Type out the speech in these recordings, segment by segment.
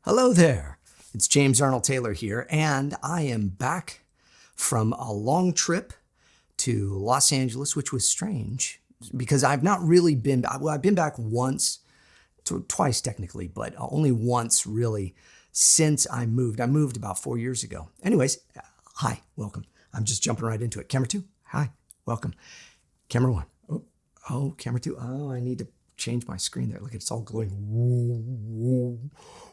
Hello there. It's James Arnold Taylor here, and I am back from a long trip to Los Angeles, which was strange because I've not really been, well, I've been back once, twice technically, but only once really since I moved. I moved about 4 years ago. Anyways, hi, welcome. I'm just jumping right into it. Camera 2, hi, welcome. Camera 1, oh, camera 2, oh, I need to change my screen there. Look, it's all glowing.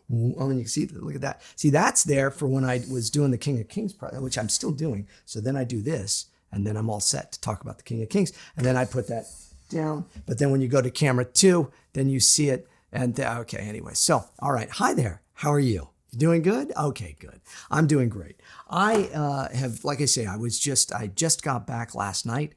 Oh, and you can see, look at that. See, that's there for when I was doing the King of Kings project, which I'm still doing. So then I do this, and then I'm all set to talk about the King of Kings. And then I put that down. But then when you go to camera 2, then you see it. And okay, anyway. So, all right. Hi there. How are you? You doing good? Okay, good. I'm doing great. I have, like I say, I just got back last night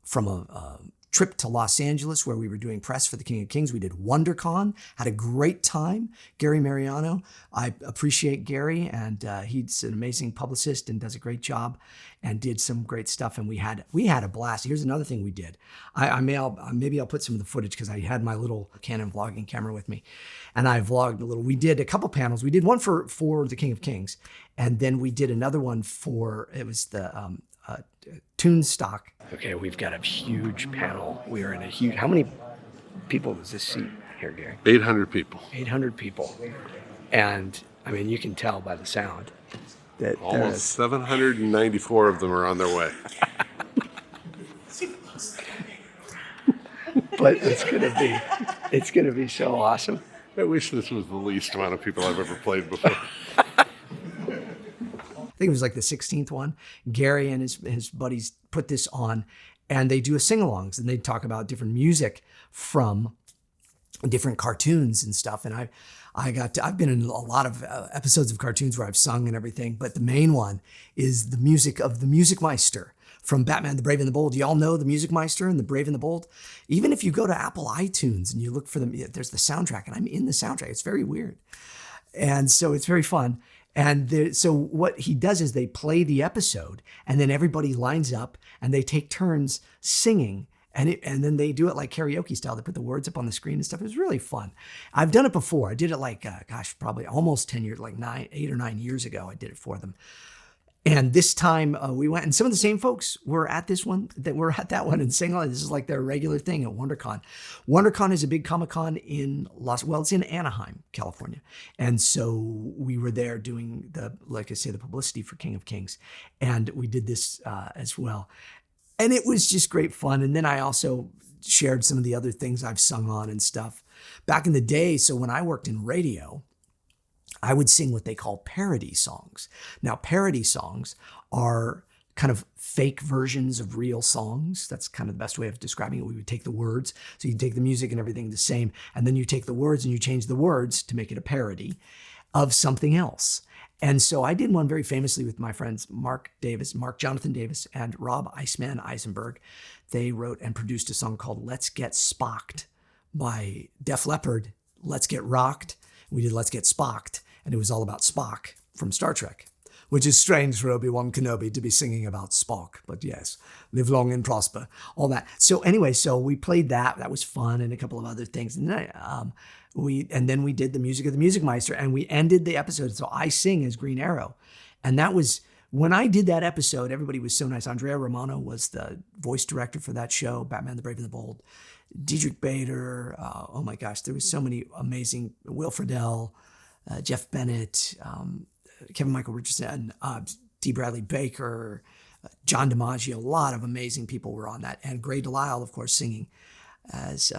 from a trip to Los Angeles where we were doing press for the King of Kings. We did WonderCon, had a great time. Gary Mariano, I appreciate Gary, and he's an amazing publicist and does a great job and did some great stuff. And we had a blast. Here's another thing we did. Maybe I'll put some of the footage because I had my little Canon vlogging camera with me, and I vlogged a little. We did a couple panels. We did one for the King of Kings, and then we did another one it was the tune stock. Okay, we've got a huge panel. We are in a huge, how many people does this seat here, Gary? 800 people. 800 people. And I mean, you can tell by the sound that almost 794 of them are on their way. But it's gonna be so awesome. I wish this was the least amount of people I've ever played before. I think it was like the 16th one. Gary and his buddies put this on, and they do a sing-alongs, and they talk about different music from different cartoons and stuff. And I've been in a lot of episodes of cartoons where I've sung and everything, but the main one is the music of the Music Meister from Batman, the Brave and the Bold. Y'all know the Music Meister and the Brave and the Bold? Even if you go to Apple iTunes and you look for them, there's the soundtrack, and I'm in the soundtrack. It's very weird. And so it's very fun. And so what he does is they play the episode, and then everybody lines up and they take turns singing, and then they do it like karaoke style. They put the words up on the screen and stuff. It was really fun. I've done it before. I did it like, probably almost 10 years, like 8 or 9 years ago. I did it for them. And this time we went, and some of the same folks were at that one and sang on. This is like their regular thing at WonderCon. WonderCon is a big Comic-Con it's in Anaheim, California. And so we were there doing the publicity for King of Kings. And we did this as well. And it was just great fun. And then I also shared some of the other things I've sung on and stuff. Back in the day, so when I worked in radio, I would sing what they call parody songs. Now, parody songs are kind of fake versions of real songs. That's kind of the best way of describing it. We would take the words. So you take the music and everything the same, and then you take the words and you change the words to make it a parody of something else. And so I did one very famously with my friends Mark Jonathan Davis, and Rob Iceman Eisenberg. They wrote and produced a song called Let's Get Spocked by Def Leppard, Let's Get Rocked. We did Let's Get Spocked, and it was all about Spock from Star Trek, which is strange for Obi-Wan Kenobi to be singing about Spock, but yes, live long and prosper, all that. So anyway, so we played that. That was fun, and a couple of other things. And then we did the music of the Music Meister, and we ended the episode. So I sing as Green Arrow, and that was when I did that episode. Everybody was so nice. Andrea Romano was the voice director for that show, Batman, the Brave and the Bold. Diedrich Bader, oh my gosh, there was so many amazing, Will Friedle, Jeff Bennett, Kevin Michael Richardson, D. Bradley Baker, John DiMaggio, a lot of amazing people were on that. And Gray Delisle, of course, singing as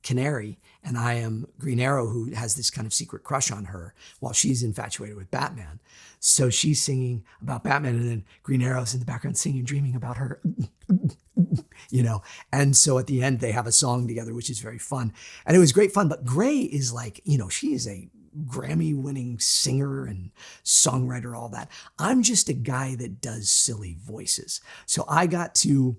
Canary, and I am Green Arrow, who has this kind of secret crush on her while she's infatuated with Batman. So she's singing about Batman, and then Green Arrow's in the background singing, dreaming about her, And so at the end, they have a song together, which is very fun. And it was great fun. But Gray is like, she is a Grammy-winning singer and songwriter, all that. I'm just a guy that does silly voices. So I got to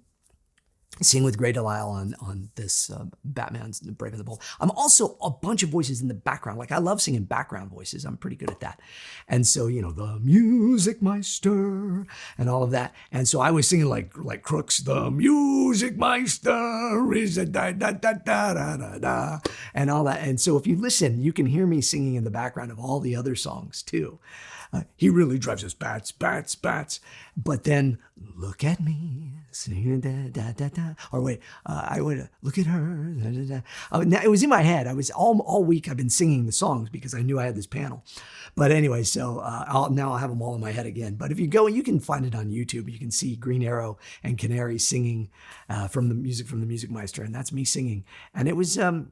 sing with Gray Delisle on this Batman's Brave and the Bold. I'm also a bunch of voices in the background. Like I love singing background voices. I'm pretty good at that. And so, the Music Meister and all of that. And so I was singing like Crooks, the Music Meister is a da da da da da da da, and all that. And so if you listen, you can hear me singing in the background of all the other songs too. He really drives us bats, bats, bats. But then look at me, singing da da da da. Or wait, I would look at her. Da, da, da. Now, it was in my head. I was all week. I've been singing the songs because I knew I had this panel. But anyway, so I'll have them all in my head again. But if you go, you can find it on YouTube. You can see Green Arrow and Canary singing from the Music Meister, and that's me singing. And it was, like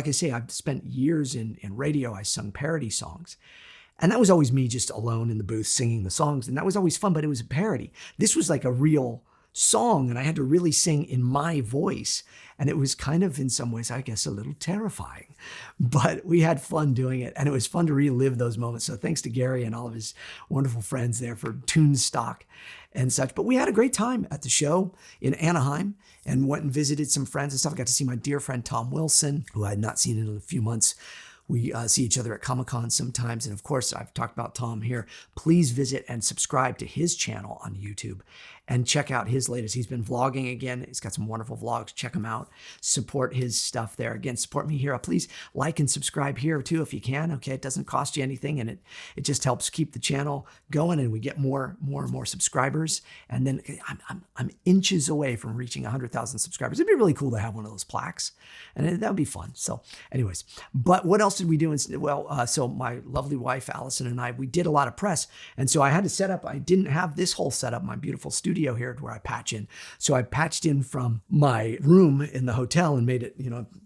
I say, I've spent years in radio. I sung parody songs. And that was always me just alone in the booth singing the songs. And that was always fun, but it was a parody. This was like a real song, and I had to really sing in my voice. And it was kind of, in some ways, I guess, a little terrifying. But we had fun doing it, and it was fun to relive those moments. So thanks to Gary and all of his wonderful friends there for tune stock and such. But we had a great time at the show in Anaheim and went and visited some friends and stuff. I got to see my dear friend Tom Wilson, who I had not seen in a few months. We see each other at Comic-Con sometimes. And of course, I've talked about Tom here. Please visit and subscribe to his channel on YouTube and check out his latest. He's been vlogging again. He's got some wonderful vlogs. Check him out. Support his stuff there. Again, support me here. Please like and subscribe here too if you can. Okay, it doesn't cost you anything, and it just helps keep the channel going, and we get more and more subscribers. And then I'm inches away from reaching 100,000 subscribers. It'd be really cool to have one of those plaques, and that would be fun. So anyways, but what else did we do? Well, so my lovely wife, Allison, and I, we did a lot of press. And so I had to set up, I didn't have this whole setup, my beautiful studio here where I patch in. So I patched in from my room in the hotel and made it,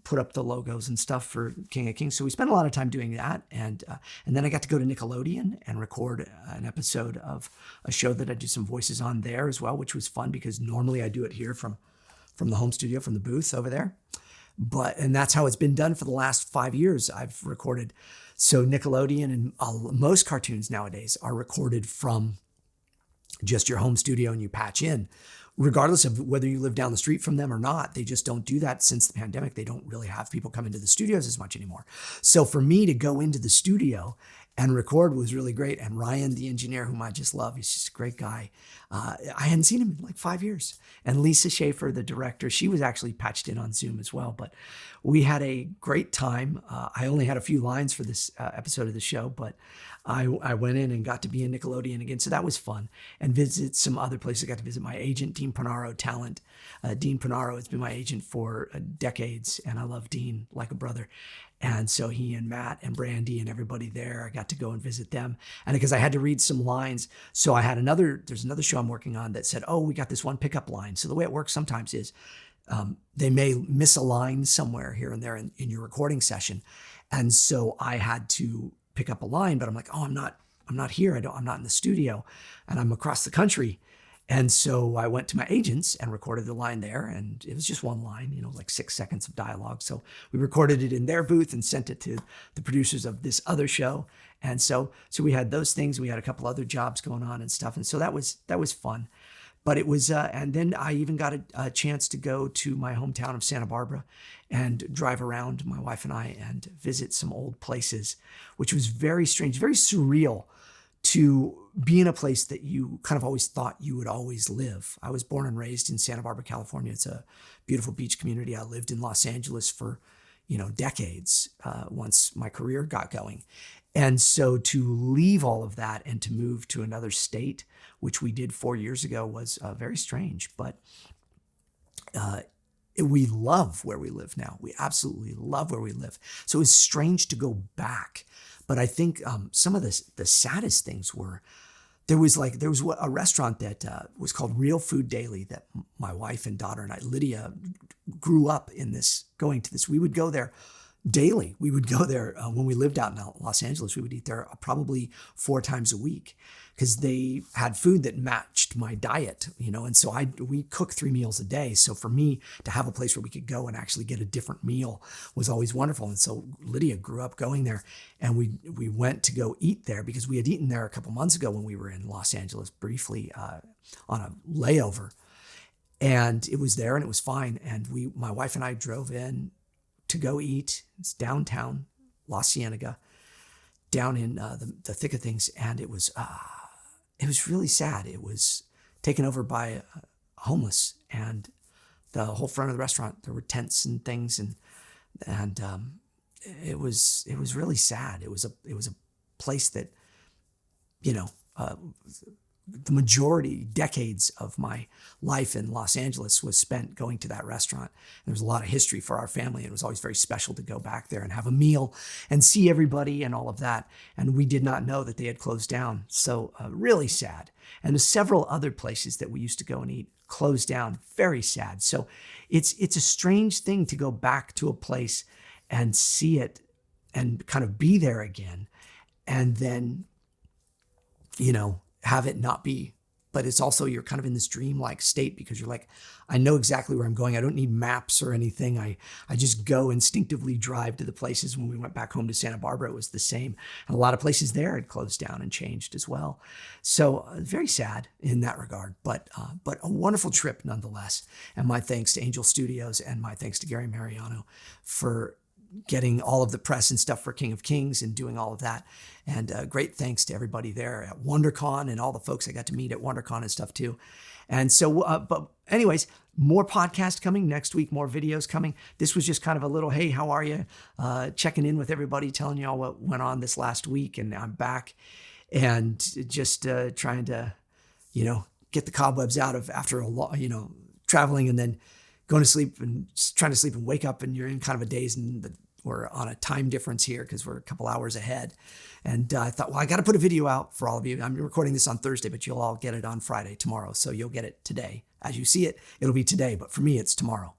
put up the logos and stuff for King of Kings. So we spent a lot of time doing that. And then I got to go to Nickelodeon and record an episode of a show that I do some voices on there as well, which was fun because normally I do it here from the home studio, from the booth over there. And that's how it's been done for the last 5 years. I've recorded. So Nickelodeon and most cartoons nowadays are recorded from just your home studio, and you patch in, regardless of whether you live down the street from them or not. They just don't do that since the pandemic. They don't really have people come into the studios as much anymore. So for me to go into the studio and record was really great. And Ryan, the engineer, whom I just love, he's just a great guy. I hadn't seen him in like 5 years. And Lisa Schaefer, the director, she was actually patched in on Zoom as well. But we had a great time. I only had a few lines for this episode of the show, but I went in and got to be in Nickelodeon again. So that was fun. And visit some other places. I got to visit my agent, Dean Panaro, Talent. Dean Panaro has been my agent for decades, and I love Dean like a brother. And so he and Matt and Brandy and everybody there, I got to go and visit them. And because I had to read some lines, so I had there's another show I'm working on that said, oh, we got this one pickup line. So the way it works sometimes is they may miss a line somewhere here and there in your recording session. And so I had to pick up a line, but I'm like, oh, I'm not here. I'm not in the studio, and I'm across the country. And so I went to my agents and recorded the line there, and it was just one line, like 6 seconds of dialogue. So we recorded it in their booth and sent it to the producers of this other show. And so we had those things. We had a couple other jobs going on and stuff. And so that was fun. But it was, and then I even got a chance to go to my hometown of Santa Barbara and drive around, my wife and I, and visit some old places, which was very strange, very surreal to be in a place that you kind of always thought you would always live. I was born and raised in Santa Barbara, California. It's a beautiful beach community. I lived in Los Angeles for, decades once my career got going. And so to leave all of that and to move to another state, which we did 4 years ago, was very strange. But we love where we live now. We absolutely love where we live. So it's strange to go back. But I think some of the saddest things were, there was a restaurant that was called Real Food Daily that my wife and daughter and I, Lydia, grew up in going to this. We would go there daily. We would go there when we lived out in Los Angeles. We would eat there probably 4 times a week because they had food that matched my diet, and so we cook 3 meals a day. So for me to have a place where we could go and actually get a different meal was always wonderful. And so Lydia grew up going there, and we went to go eat there because we had eaten there a couple months ago when we were in Los Angeles briefly on a layover. And it was there and it was fine. And my wife and I drove in to go eat. It's downtown La Cienega, down in the thick of things. And it was really sad. It was taken over by homeless, and the whole front of the restaurant, there were tents and things, and it was really sad. It was a place that, the majority, decades of my life in Los Angeles was spent going to that restaurant. There was a lot of history for our family. It was always very special to go back there and have a meal and see everybody and all of that. And we did not know that they had closed down. So really sad. And there's several other places that we used to go and eat closed down. Very sad. So it's a strange thing to go back to a place and see it and kind of be there again. And then, have it not be. But it's also, you're kind of in this dreamlike state because you're like, I know exactly where I'm going. I don't need maps or anything. I just go instinctively drive to the places. When we went back home to Santa Barbara, it was the same. And a lot of places there had closed down and changed as well. So very sad in that regard, but a wonderful trip nonetheless. And my thanks to Angel Studios and my thanks to Gary Mariano for getting all of the press and stuff for King of Kings and doing all of that. And great thanks to everybody there at WonderCon and all the folks I got to meet at WonderCon and stuff too. And so, but anyways, more podcasts coming next week, more videos coming. This was just kind of a little, hey, how are you? Checking in with everybody, telling you all what went on this last week. And I'm back and just trying to, get the cobwebs out of after a lot, traveling and then going to sleep and trying to sleep and wake up, and you're in kind of a daze, and we're on a time difference here because we're a couple hours ahead. And I thought, well, I got to put a video out for all of you. I'm recording this on Thursday, but you'll all get it on Friday, tomorrow. So you'll get it today. As you see it, it'll be today, but for me, it's tomorrow.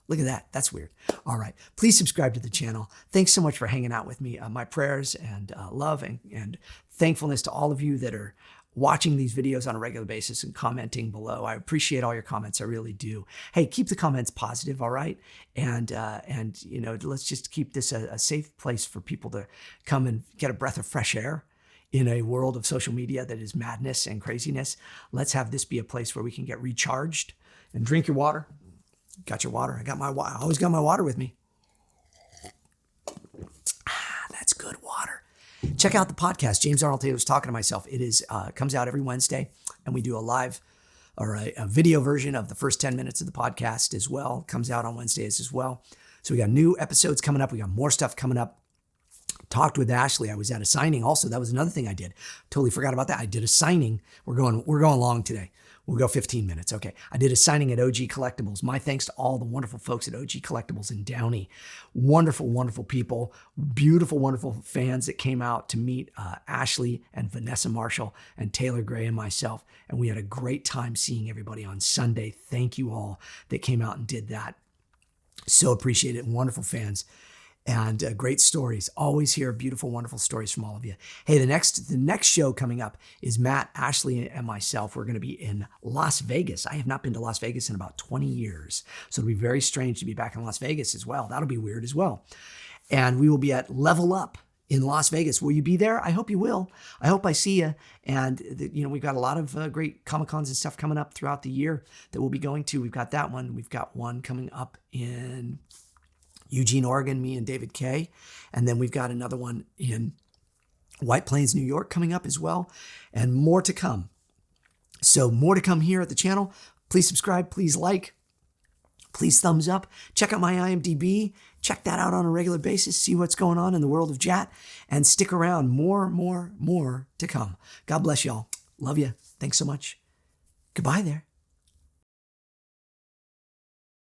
Look at that. That's weird. All right. Please subscribe to the channel. Thanks so much for hanging out with me. My prayers and love and thankfulness to all of you that are watching these videos on a regular basis and commenting below. I appreciate all your comments. I really do. Hey, keep the comments positive, all right? And let's just keep this a safe place for people to come and get a breath of fresh air in a world of social media that is madness and craziness. Let's have this be a place where we can get recharged and drink your water. Got your water? I always got my water with me. That's good water. Check out the podcast. James Arnold Taylor's Talking to Myself. It is comes out every Wednesday, and we do a live or a video version of the first 10 minutes of the podcast as well. Comes out on Wednesdays as well. So we got new episodes coming up. We got more stuff coming up. Talked with Ashley. I was at a signing also. That was another thing I did. Totally forgot about that. I did a signing. We're going long today. We'll go 15 minutes. Okay. I did a signing at OG Collectibles. My thanks to all the wonderful folks at OG Collectibles in Downey. Wonderful, wonderful people. Beautiful, wonderful fans that came out to meet Ashley and Vanessa Marshall and Taylor Gray and myself. And we had a great time seeing everybody on Sunday. Thank you all that came out and did that. So appreciate it. Wonderful fans. And great stories. Always hear beautiful, wonderful stories from all of you. Hey, the next show coming up is Matt, Ashley, and myself. We're going to be in Las Vegas. I have not been to Las Vegas in about 20 years. So it'll be very strange to be back in Las Vegas as well. That'll be weird as well. And we will be at Level Up in Las Vegas. Will you be there? I hope you will. I hope I see you. And we've got a lot of great Comic-Cons and stuff coming up throughout the year that we'll be going to. We've got that one. We've got one coming up in Eugene, Oregon, me and David Kay. And then we've got another one in White Plains, New York coming up as well, and more to come. So more to come here at the channel. Please subscribe, please like, please thumbs up. Check out my IMDb. Check that out on a regular basis. See what's going on in the world of JAT, and stick around. More to come. God bless y'all. Love you. Thanks so much. Goodbye there.